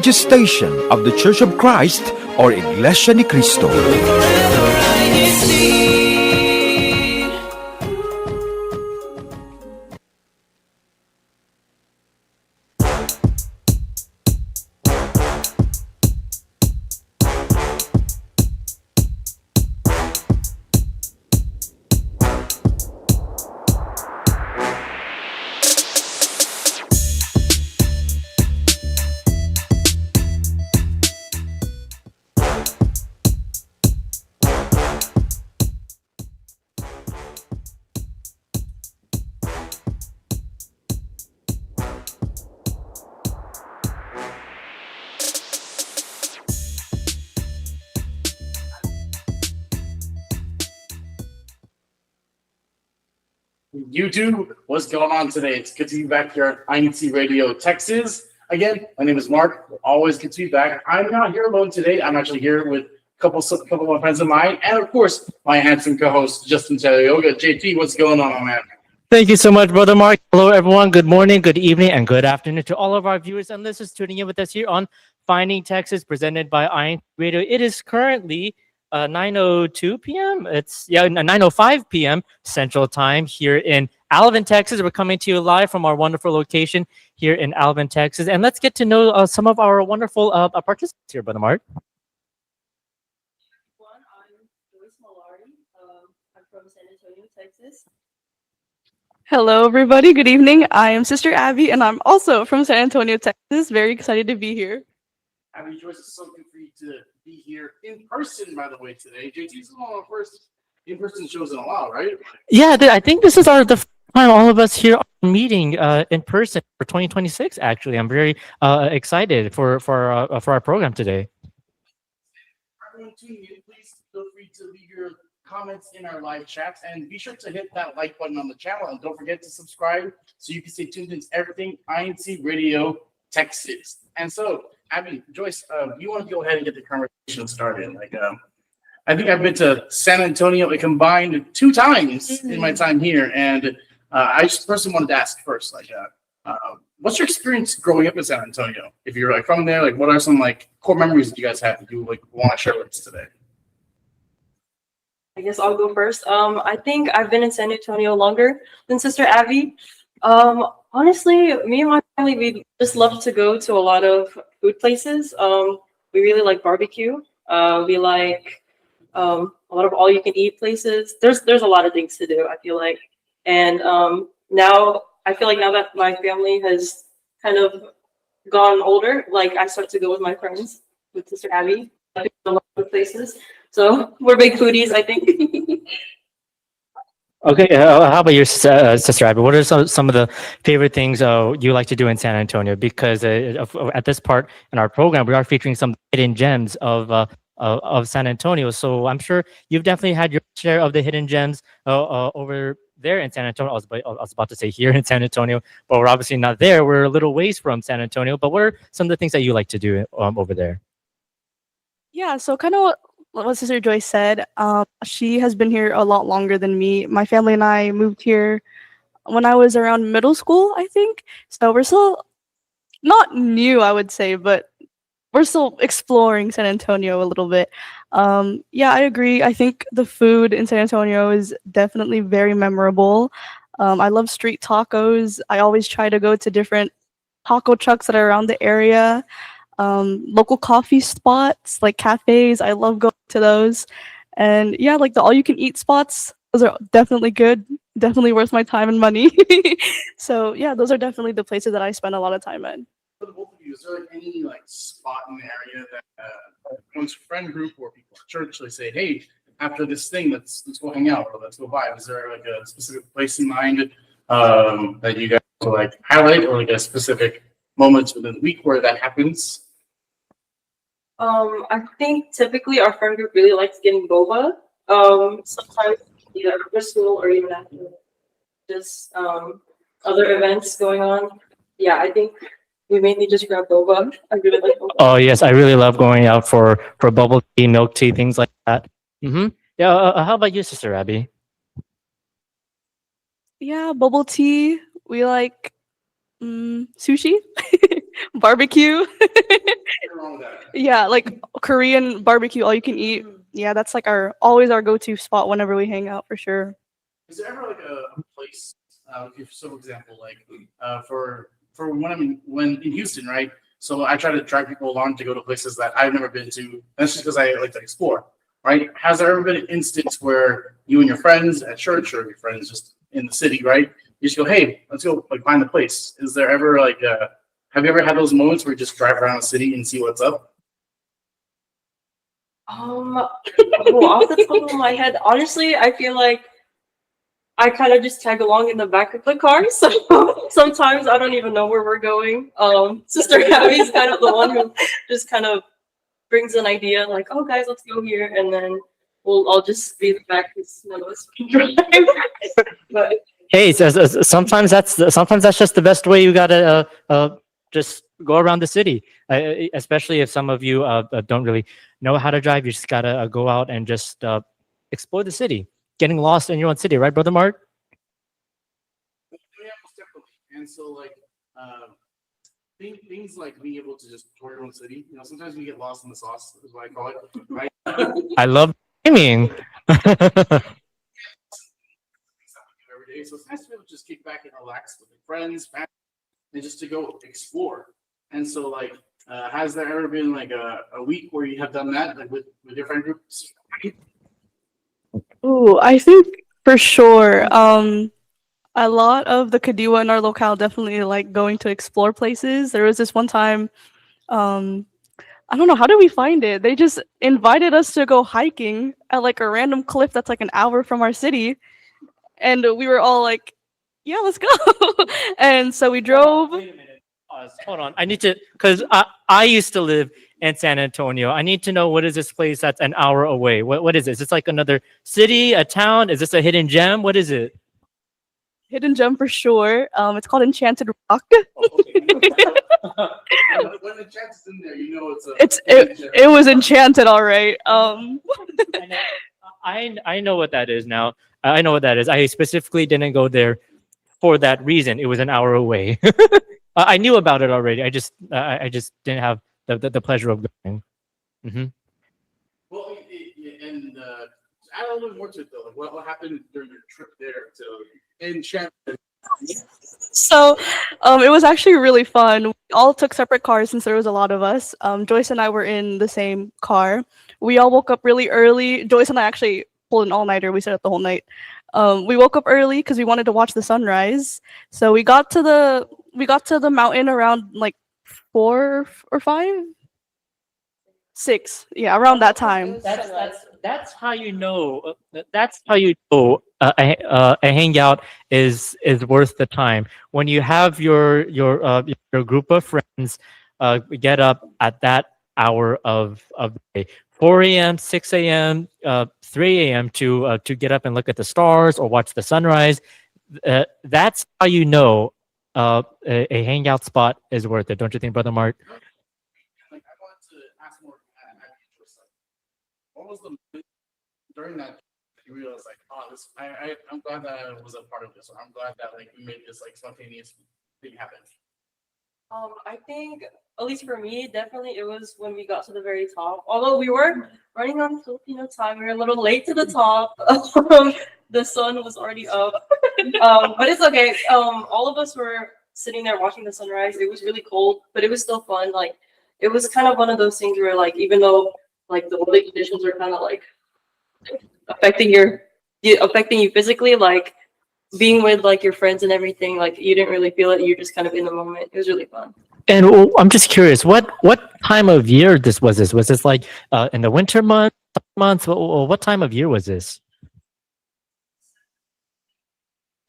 religious station of the Church of Christ or Iglesia ni Cristo. YouTube, what's going on today? It's good to be back here at INCRadio, Texas. Again, my name is Mark. Always good to be back. I'm not here alone today. I'm actually here with a couple of my friends of mine, and of course, my handsome co-host Justin Yoga. JT, what's going on, my man? Thank you so much, Brother Mark. Hello, everyone. Good morning, good evening, and good afternoon to all of our viewers and listeners tuning in with us here on Finding Texas, presented by INCRadio. It is currently 9:02 p.m. It's 9:05 p.m. Central Time here in Alvin, Texas. We're coming to you live from our wonderful location here in Alvin, Texas. And let's get to know some of our wonderful participants here, Brother Mark. I'm Joyce Malari. I'm from San Antonio, Texas. Hello, everybody. Good evening. I am Sister Abby, and I'm also from San Antonio, Texas. Very excited to be here. Abby, Joyce, it's so good for you to be here in person, by the way, today. JT's one of our first in-person shows in a while, right? Yeah, I think this is the first time all of us here are meeting in person for 2026. Actually, I'm very excited for our program today. Everyone tuning in, please feel free to leave your comments in our live chats, and be sure to hit that like button on the channel, and don't forget to subscribe so you can stay tuned into everything INCRadio Texas. And so, Abby, Joyce, you want to go ahead and get the conversation started? I think I've been to San Antonio a combined 2 times in my time here, and I just personally wanted to ask first, what's your experience growing up in San Antonio? If you're from there, what are some core memories that you guys have that you want to share with us today? I guess I'll go first. I think I've been in San Antonio longer than Sister Abby. Honestly, me and my family, we just love to go to a lot of food places. We really like barbecue. We like a lot of all-you-can-eat places. There's a lot of things to do, I feel like. And now I feel like now that my family has kind of gone older, I start to go with my friends, with Sister Abby, to a lot of places. So we're big foodies, I think. Okay, how about your Sister Abby? What are some of the favorite things you like to do in San Antonio? Because at this part in our program, we are featuring some hidden gems of San Antonio. So I'm sure you've definitely had your share of the hidden gems over there in San Antonio. I was about to say here in San Antonio, but we're obviously not there. We're a little ways from San Antonio. But what are some of the things that you like to do over there? Yeah, so kind of what Sister Joyce said. She has been here a lot longer than me. My family and I moved here when I was around middle school, I think. So we're still not new, I would say, but we're still exploring San Antonio a little bit. Yeah, I agree. I think the food in San Antonio is definitely very memorable. I love street tacos. I always try to go to different taco trucks that are around the area. Local coffee spots, like cafes. I love going to those. And yeah, the all-you-can-eat spots, those are definitely good. Definitely worth my time and money. So yeah, those are definitely the places that I spend a lot of time in. For the both of you, is there any spot in the area that one's friend group or people at church say, hey, after this thing, let's go hang out or let's go vibe? Is there a specific place in mind that you guys will highlight, or a specific moment within the week where that happens? I think typically our friend group really likes getting boba. Sometimes either after school or even after just other events going on. Yeah, I think we mainly just grab boba. I really like boba. Oh yes, I really love going out for bubble tea, milk tea, things like that. Mm-hmm. Yeah. How about you, Sister Abby? Yeah, bubble tea. We like sushi, barbecue. Yeah, like Korean barbecue, all you can eat. Yeah, that's like always our go-to spot whenever we hang out for sure. Is there ever like a place, if, so for example, like for when when in Houston, right? So I try to drag people along to go to places that I've never been to. That's just because I like to explore, right? Has there ever been an instance where you and your friends at church or your friends just in the city, right? You just go, hey, let's go like find the place. Is there ever like have you ever had those moments where you just drive around the city and see what's up? Off the top of my head, honestly, I feel like I kind of just tag along in the back of the car. So sometimes I don't even know where we're going. Sister Abby's kind of the one who just kind of brings an idea, like, "Oh, guys, let's go here," and then I'll just be in the back because none of us can drive. But Hey, sometimes that's just the best way. You gotta just go around the city, especially if some of you don't really know how to drive. You just gotta go out and just explore the city, getting lost in your own city, right, brother Mark? Yeah, most definitely. And so like things like being able to just tour your own city. You know, sometimes we get lost in the sauce, is what I call it, right? I love gaming. Every day. So it's nice to be able to just kick back and relax with your friends, family, and just to go explore. And so, like, has there ever been like a week where you have done that, like with your friend groups? Ooh, I think for sure. A lot of the Kadiwa in our locale definitely like going to explore places. There was this one time, I don't know, how did we find it? They just invited us to go hiking at like a random cliff that's like an hour from our city. And we were all like, yeah, let's go. And so we drove. Wait a minute. Pause. Hold on. I need to, because I used to live in San Antonio. I need to know, what is this place that's an hour away? What is this? Is this like another city, a town? Is this a hidden gem? What is it? Hidden gem for sure. It's called Enchanted Rock. When the chat's in there, you know it's It was enchanted, all right. I know what that is now. I know what that is. I specifically didn't go there for that reason. It was an hour away. I knew about it already. I just didn't have the pleasure of going. Mm-hmm. well, and add a little bit more to it though. Like what happened during your trip there to Enchanted? So it was actually really fun. We all took separate cars since there was a lot of us. Joyce and I were in the same car. We all woke up really early. Joyce and I actually pulled an all-nighter. We stayed up the whole night. We woke up early because we wanted to watch the sunrise. So we got to the mountain around like 4 or 5, 6. Yeah, around that time. That's how you know. That's how you know a hangout is worth the time. When you have your group of friends get up at that hour of the day, 4 a.m., 6 a.m., 3 a.m. to get up and look at the stars or watch the sunrise. That's how you know a hangout spot is worth it. Don't you think, Brother Mark? Like I wanted to ask more. What was the during that you realized like, oh, this I'm glad that I was a part of this, or I'm glad that like we made this like spontaneous thing happen. I think, at least for me, definitely it was when we got to the very top. Although we were running on Filipino time, we were a little late to the top. The sun was already up, but it's okay. All of us were sitting there watching the sunrise. It was really cold, but it was still fun. Like it was kind of one of those things where, like, even though like the weather conditions are kind of like affecting you physically, like being with like your friends and everything, like you didn't really feel it. You're just kind of in the moment. It was really fun. And I'm just curious, what time of year was this? Was this like in the winter months? What time of year was this?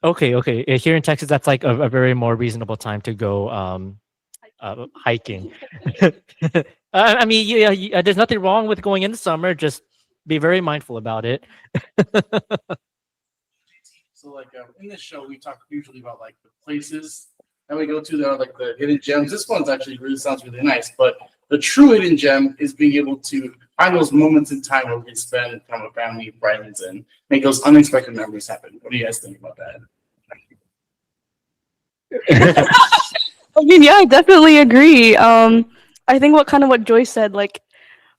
Okay. Here in Texas, that's like a very more reasonable time to go hiking. I mean, yeah, there's nothing wrong with going in the summer. Just be very mindful about it. So like in this show, we talk usually about like the places that we go to that are like the hidden gems. This one's actually really sounds really nice, but the true hidden gem is being able to find those moments in time where we can spend time with family, friends, and make those unexpected memories happen. What do you guys think about that? I mean, yeah, I definitely agree. I think what Joyce said, like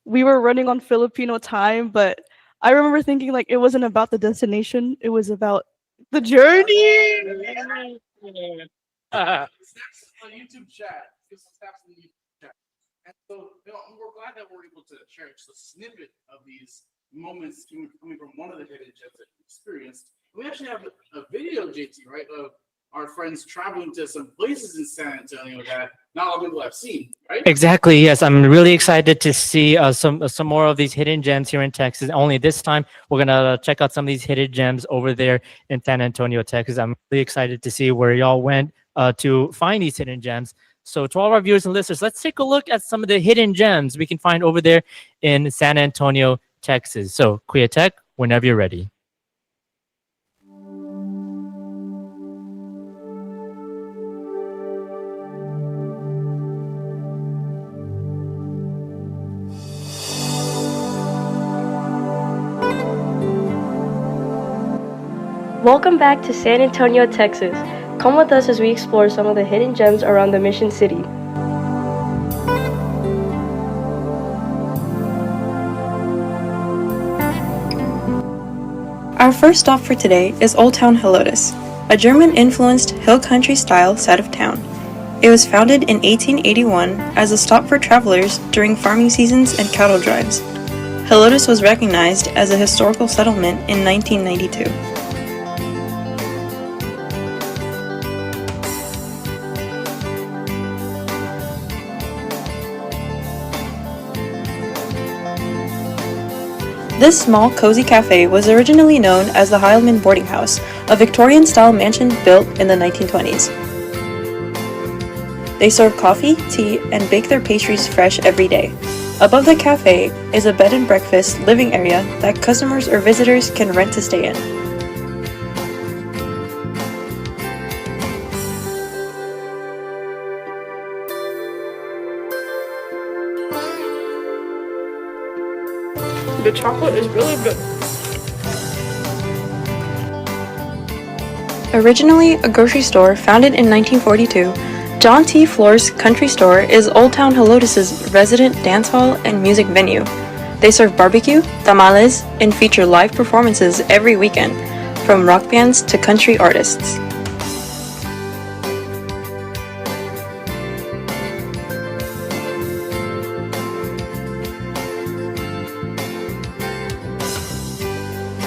we were running on Filipino time, but I remember thinking like it wasn't about the destination, it was about the journey. Snaps on YouTube chat. Give some snaps in the YouTube chat. And so, we're glad that we're able to share just a snippet of these moments coming from one of the hidden gems that we experienced. We actually have a video, JT, right, of our friends traveling to some places in San Antonio that not all people have seen, right? Exactly. Yes, I'm really excited to see some more of these hidden gems here in Texas. Only this time, we're gonna check out some of these hidden gems over there in San Antonio, Texas. I'm really excited to see where y'all went to find these hidden gems. So, to all of our viewers and listeners, let's take a look at some of the hidden gems we can find over there in San Antonio, Texas. So, Kuya Tech, whenever you're ready. Welcome back to San Antonio, Texas. Come with us as we explore some of the hidden gems around the Mission City. Our first stop for today is Old Town Helotes, a German-influenced hill country style side of town. It was founded in 1881 as a stop for travelers during farming seasons and cattle drives. Helotes was recognized as a historical settlement in 1992. This small, cozy cafe was originally known as the Heilman Boarding House, a Victorian-style mansion built in the 1920s. They serve coffee, tea, and bake their pastries fresh every day. Above the cafe is a bed and breakfast living area that customers or visitors can rent to stay in. The chocolate is really good. Originally a grocery store founded in 1942, John T. Floor's Country Store is Old Town Helotes' resident dance hall and music venue. They serve barbecue, tamales, and feature live performances every weekend, from rock bands to country artists.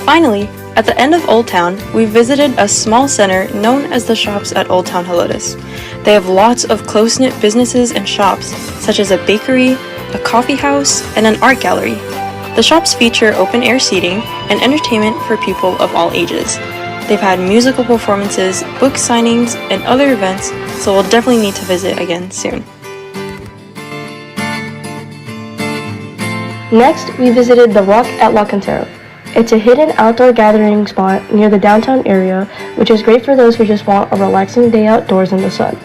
Finally, at the end of Old Town, we visited a small center known as the Shops at Old Town Helotes. They have lots of close-knit businesses and shops, such as a bakery, a coffee house, and an art gallery. The shops feature open-air seating and entertainment for people of all ages. They've had musical performances, book signings, and other events, so we'll definitely need to visit again soon. Next, we visited the Rock at La Cantera. It's a hidden outdoor gathering spot near the downtown area, which is great for those who just want a relaxing day outdoors in the sun.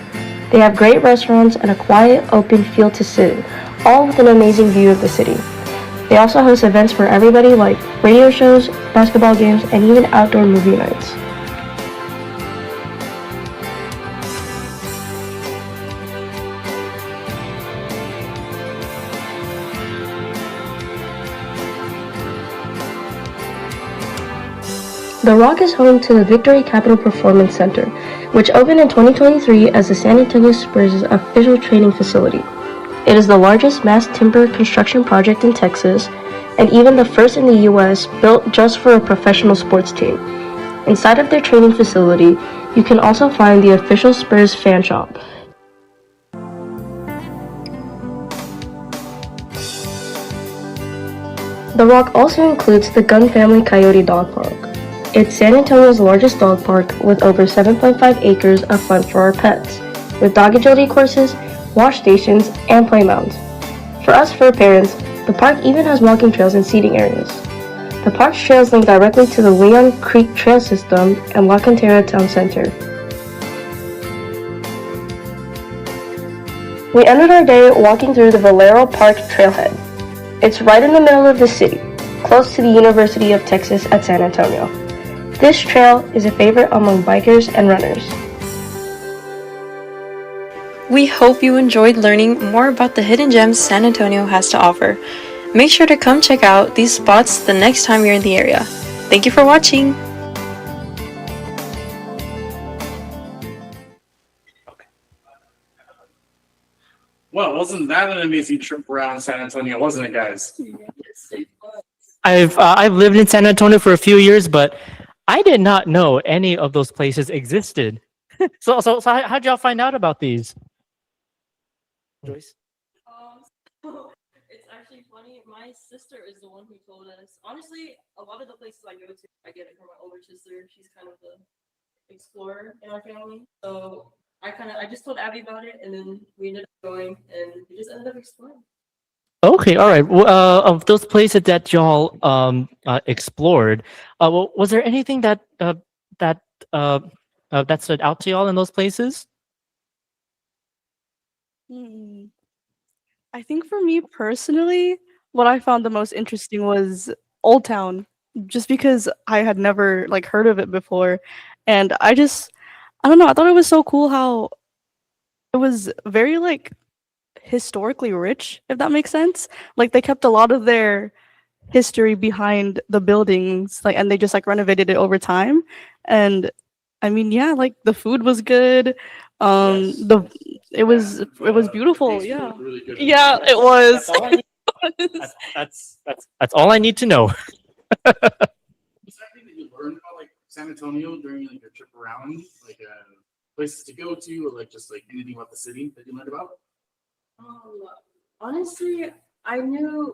They have great restaurants and a quiet, open field to sit in, all with an amazing view of the city. They also host events for everybody like radio shows, basketball games, and even outdoor movie nights. The Rock is home to the Victory Capital Performance Center, which opened in 2023 as the San Antonio Spurs' official training facility. It is the largest mass timber construction project in Texas, and even the first in the U.S. built just for a professional sports team. Inside of their training facility, you can also find the official Spurs fan shop. The Rock also includes the Gun Family Coyote Dog Park. It's San Antonio's largest dog park with over 7.5 acres of fun for our pets, with dog agility courses, wash stations, and play mounds. For us fur parents, the park even has walking trails and seating areas. The park's trails link directly to the Leon Creek Trail System and La Cantera Town Center. We ended our day walking through the Valero Park Trailhead. It's right in the middle of the city, close to the University of Texas at San Antonio. This trail is a favorite among bikers and runners. We hope you enjoyed learning more about the hidden gems San Antonio has to offer. Make sure to come check out these spots the next time you're in the area. Thank you for watching! Well, wasn't that an amazing trip around San Antonio, wasn't it, guys? I've lived in San Antonio for a few years, but I did not know any of those places existed. So how'd y'all find out about these? Joyce? So it's actually funny. My sister is the one who told us. Honestly, a lot of the places I go to, I get it from my older sister. She's kind of the explorer in our family. So I just told Abby about it, and then we ended up going, and we just ended up exploring. Okay, all right. Of those places that y'all explored, was there anything that that stood out to y'all in those places? Hmm. I think for me personally, what I found the most interesting was Old Town, just because I had never like heard of it before, and I don't know, I thought it was so cool how it was very like historically rich, if that makes sense. Like they kept a lot of their history behind the buildings, like, and they just like renovated it over time. And I mean, yeah, like the food was good. Yes. It was beautiful. Tastes Yeah, really good. yeah, it was. That's all I need. That's all I need to know. Was there anything that you learned about like San Antonio during like your trip around, like places to go to, or like just like anything about the city that you learned about? Honestly, I know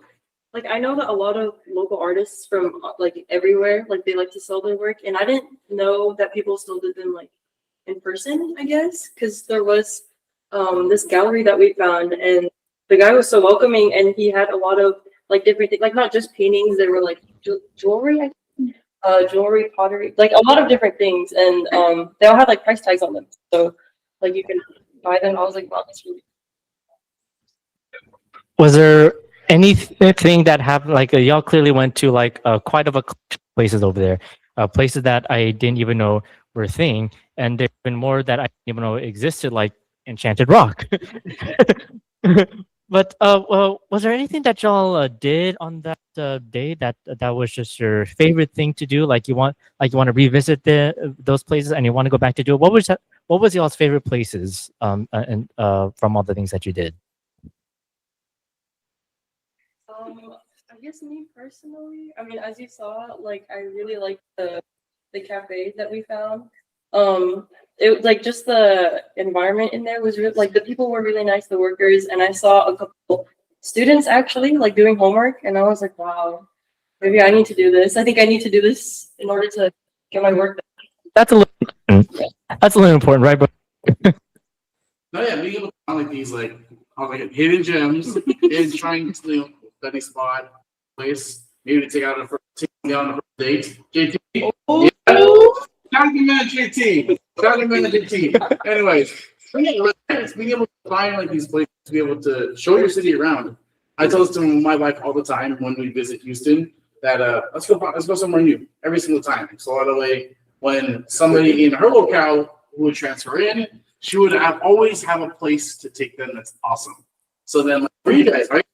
that a lot of local artists from like everywhere, like they like to sell their work, and I didn't know that people still did them like in person, I guess, because there was this gallery that we found, and the guy was so welcoming, and he had a lot of like different things, like not just paintings, there were like jewelry, jewelry, pottery, like a lot of different things, and they all had like price tags on them, so like you can buy them. I was like, wow, that's really Was there anything that happened? Like y'all clearly went to like quite of a collection of places over there, places that I didn't even know were a thing, and there's been more that I didn't even know existed, like Enchanted Rock. But well, was there anything that y'all did on that day that was just your favorite thing to do? Like you want to revisit those places and you want to go back to do it? What was that? What was y'all's favorite places? And from all the things that you did. I guess me personally, I mean, as you saw, like I really liked the cafe that we found. It like just the environment in there was really, like the people were really nice, the workers, and I saw a couple students actually like doing homework, and I was like, wow, maybe I need to do this. I think I need to do this in order to get my work done. That's a little important, right? But No, yeah, being able to find like these like hidden gems and trying to, you know, study spot place, maybe to take out take me out on a first date. JT. Oh. Yeah. Compliment JT. Compliment JT. Anyways, being able to find like these places to be able to show your city around. I tell this to my wife all the time when we visit Houston that let's go somewhere new every single time. So by the way, when somebody in her locale would transfer in, she would always have a place to take them that's awesome. So then like, for you guys, right?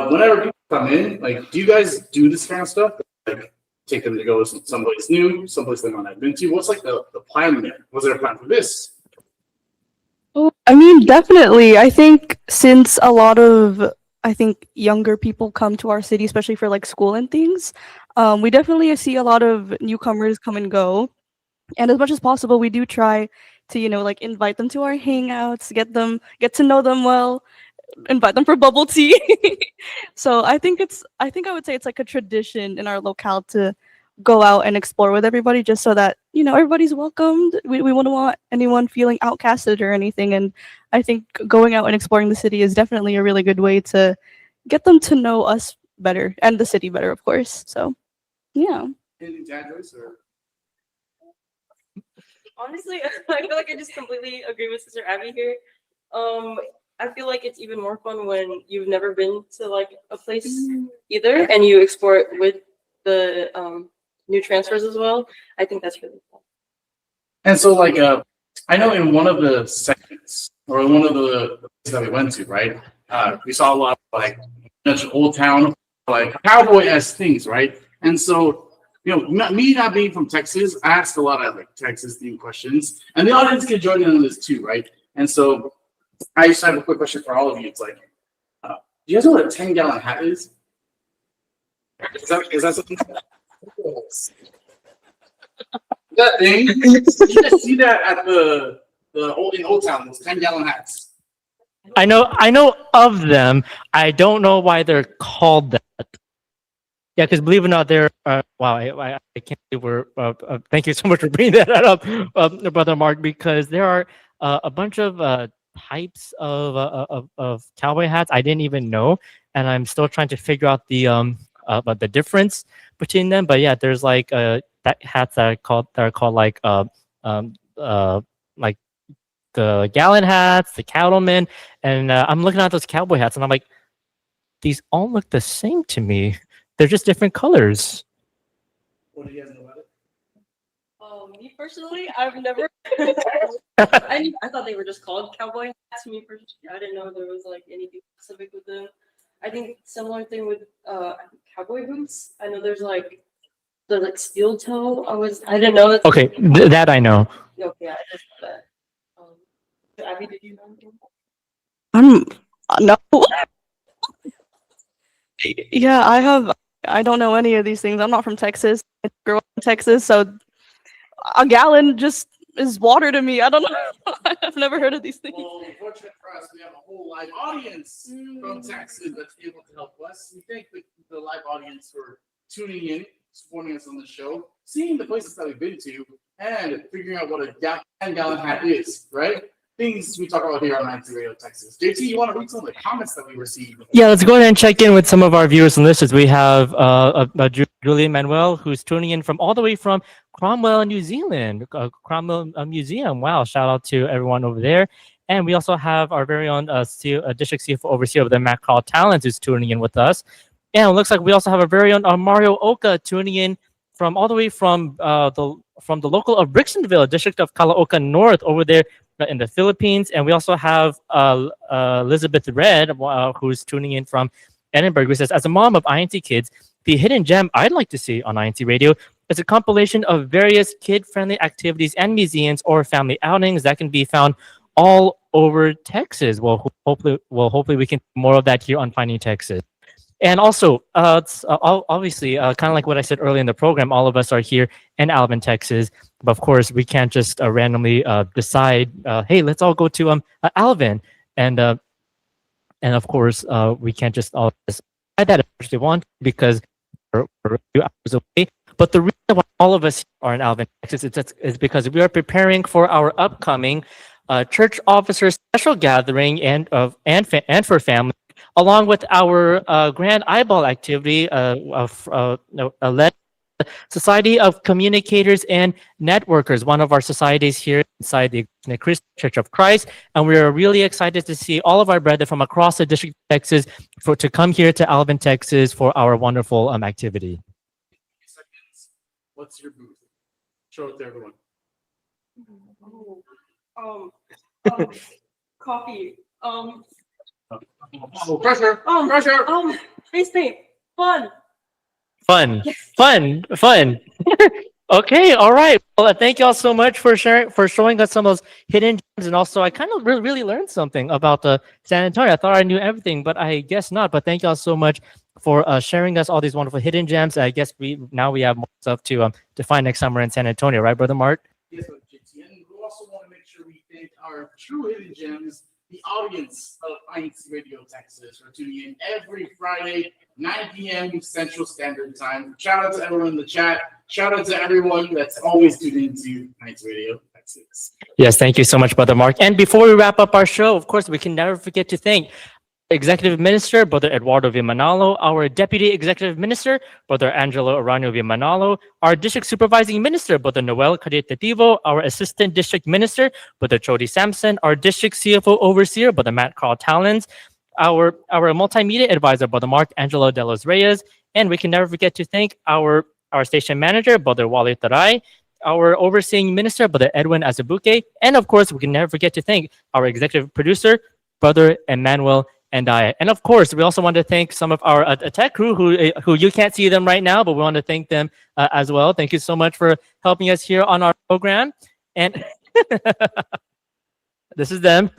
Whenever people come in, like, do you guys do this kind of stuff? Like, take them to go someplace new, someplace they might not have been to? What's like the plan there? Was there a plan for this? Oh, I mean, definitely. I think since a lot of younger people come to our city, especially for like school and things, we definitely see a lot of newcomers come and go. And as much as possible, we do try to, you know, like invite them to our hangouts, get to know them well, invite them for bubble tea. So I think I would say it's like a tradition in our locale to go out and explore with everybody, just so that, you know, everybody's welcomed. We wouldn't want anyone feeling outcasted or anything. And I think going out and exploring the city is definitely a really good way to get them to know us better and the city better, of course. So yeah. Anything to add, Joyce, or? Honestly, I feel like I just completely agree with Sister Abby here. I feel like it's even more fun when you've never been to like a place either, and you explore it with the new transfers as well. I think that's really fun. And so, like, I know in one of the segments or in one of the places that we went to, right? We saw a lot of like mentioned Old Town, like cowboy-esque things, right? And so, me not being from Texas, I asked a lot of like Texas themed questions, and the audience can join in on this too, right? And so, I just have a quick question for all of you. It's like, do you guys know what a 10-gallon hat is? Is that something? That thing, you just see that at in Old Town, those 10-gallon hats. I know of them. I don't know why they're called that. Yeah, because believe it or not, they're wow. I can't believe we're. Thank you so much for bringing that up, Brother Mark. Because there are a bunch of types of cowboy hats I didn't even know, and I'm still trying to figure out the difference between them. But yeah, there's like hats that are called like like the gallon hats, the cattleman, and I'm looking at those cowboy hats, and I'm like, these all look the same to me. They're just different colors. What do you guys know about it? Me personally, I've never. I thought they were just called cowboy hats. Me personally, I didn't know there was like anything specific with them. I think similar thing with cowboy boots. I know there's like the steel toe. I didn't know that. Okay, that I know. Okay, I just know that. Abby, did you know anything? No. Yeah, I don't know any of these things. I'm not from Texas. I grew up in Texas, so a gallon just is water to me. I don't know. I've never heard of these things. Well, fortunate for us, we have a whole live audience from Texas that's able to help us. We thank the live audience for tuning in, supporting us on the show, seeing the places that we've been to, and figuring out what a 10-gallon hat is, right? Things we talk about here on INCRadio Texas. JT, you want to read some of the comments that we received? Yeah, let's go ahead and check in with some of our viewers and listeners. We have Julian Manuel, who's tuning in from all the way from Cromwell, New Zealand. Cromwell Museum. Wow, shout out to everyone over there. And we also have our very own district CFO overseer of the Matt Carl Talents who's tuning in with us. And it looks like we also have our very own Mario Oka tuning in from all the way from the local of Brixtonville, district of Caloocan North over there in the Philippines. And we also have Elizabeth Red, who's tuning in from Edinburgh, who says, as a mom of INC kids, the hidden gem I'd like to see on INC Radio is a compilation of various kid-friendly activities and museums or family outings that can be found all over Texas. Well, hopefully we can do more of that here on Finding Texas. And also, it's obviously, kind of like what I said earlier in the program, all of us are here in Alvin, Texas. But of course, we can't just randomly decide, hey, let's all go to Alvin. And of course, we can't just all decide that if we want, because we're a few hours away. But the reason why all of us are in Alvin, Texas, is because we are preparing for our upcoming church officer special gathering and for family, along with our grand eyeball activity led Society of Communicators and Networkers, one of our societies here inside the Christian Church of Christ. And we are really excited to see all of our brethren from across the District of Texas to come here to Alvin, Texas for our wonderful activity. What's your booth? Show it to everyone. Coffee. Pressure. Pressure. Face paint. Fun. Fun. Okay, all right. Well, thank you all so much for showing us some of those hidden gems, and also I kind of really learned something about San Antonio. I thought I knew everything, but I guess not. But thank you all so much for sharing us all these wonderful hidden gems. I guess we have more stuff to find next summer in San Antonio, right, Brother Mark? Yes, JT. And we also want to make sure we thank our true hidden gems, the audience of INCRadio Texas, for tuning in every Friday, 9 p.m. Central Standard Time. Shout out to everyone in the chat. Shout out to everyone that's always tuned into INCRadio Texas. Yes, thank you so much, Brother Mark. And before we wrap up our show, of course, we can never forget to thank Executive Minister, Brother Eduardo Vimanalo, our Deputy Executive Minister, Brother Angelo Arano Vimanalo, our District Supervising Minister, Brother Noel Caritativo, our Assistant District Minister, Brother Jody Sampson, our District CFO Overseer, Brother Matt Carl Talons, our Multimedia Advisor, Brother Mark Angelo de los Reyes, and we can never forget to thank our Station Manager, Brother Wally Taray, our overseeing minister, Brother Edwin Azubuke. And of course, we can never forget to thank our executive producer, Brother Emmanuel and I. And of course, we also want to thank some of our tech crew who you can't see them right now, but we want to thank them as well. Thank you so much for helping us here on our program. And this is them.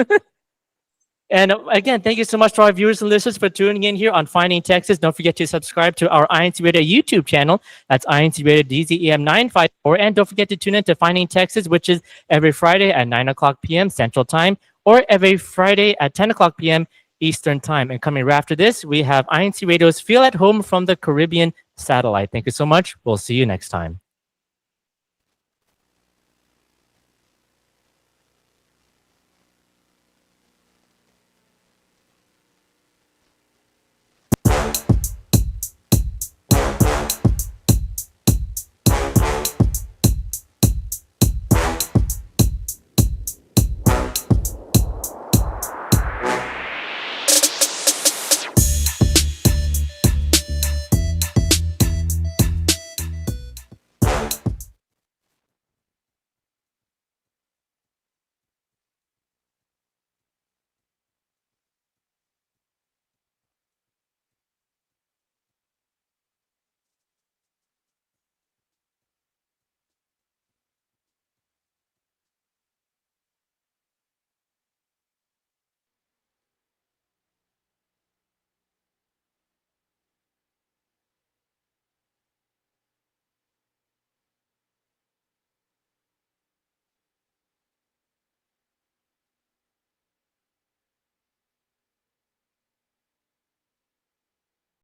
And again, thank you so much to our viewers and listeners for tuning in here on Finding Texas. Don't forget to subscribe to our INCRadio YouTube channel. That's INCRadio DZEM 954. And don't forget to tune in to Finding Texas, which is every Friday at 9 o'clock p.m. Central Time, or every Friday at 10 o'clock p.m. Eastern Time. And coming right after this, we have INC Radio's Feel at Home from the Caribbean Satellite. Thank you so much. We'll see you next time.